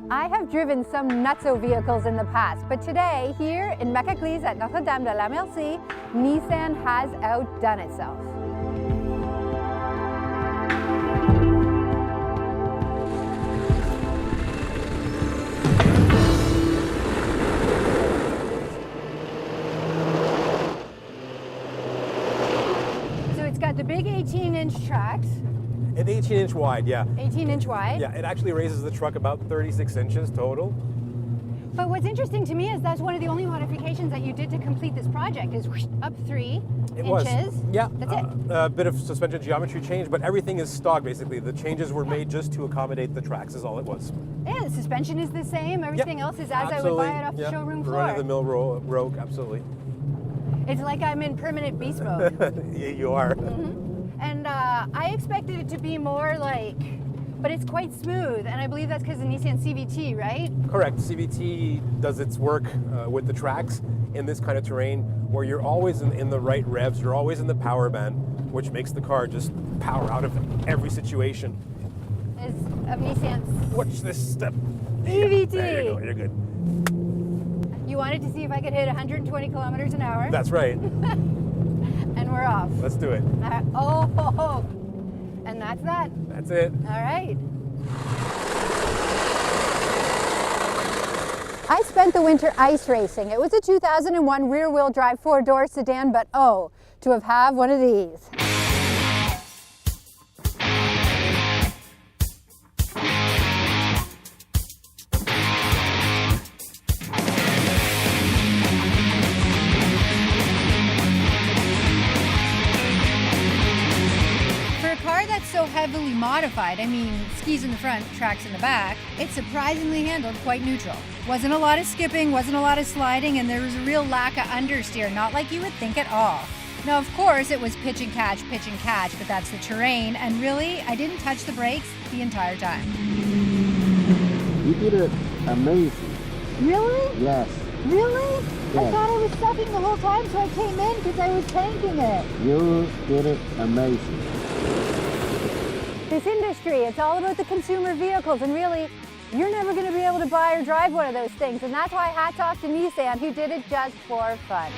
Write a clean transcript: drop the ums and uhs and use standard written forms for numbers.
I have driven some nutso vehicles in the past, but today, here in Mecca-Église at Notre-Dame de la Merci, Nissan has outdone itself. So it's got the big 18-inch tracks. An 18-inch wide, yeah. 18-inch wide? Yeah, it actually raises the truck about 36 inches total. But what's interesting to me is that's one of the only modifications that you did to complete this project is up 3 inches. Yeah, that's it. A bit of suspension geometry change, but everything is stock basically. The changes were made just to accommodate the tracks is all it was. Yeah, the suspension is the same. Everything else is as I would buy it off the showroom floor. Run-of-the-mill Rogue, absolutely. It's like I'm in permanent beast mode. Yeah, you are. And I expected it to be more like, but it's quite smooth, and I believe that's because of Nissan CVT, right? Correct. CVT does its work with the tracks in this kind of terrain where you're always in the right revs, you're always in the power band, which makes the car just power out of every situation. Is of Nissan's Watch this step. CVT. Yeah, there you go, you're good. You wanted to see if I could hit 120 kilometers an hour? That's right. And we're off. Let's do it. And that's that. That's it. All right. I spent the winter ice racing. It was a 2001 rear-wheel drive 4-door sedan, but oh, to have one of these. So heavily modified, I mean skis in the front, tracks in the back, it surprisingly handled quite neutral. Wasn't a lot of skipping, wasn't a lot of sliding, and there was a real lack of understeer, not like you would think at all. Now of course it was pitch and catch, but that's the terrain, and really I didn't touch the brakes the entire time. You did it amazing. Really? Yes. Really? Yes. I thought I was sucking the whole time, so I came in because I was tanking it. You did it amazing. This industry, it's all about the consumer vehicles, and really, you're never going to be able to buy or drive one of those things, and that's why hats off to Nissan, who did it just for fun.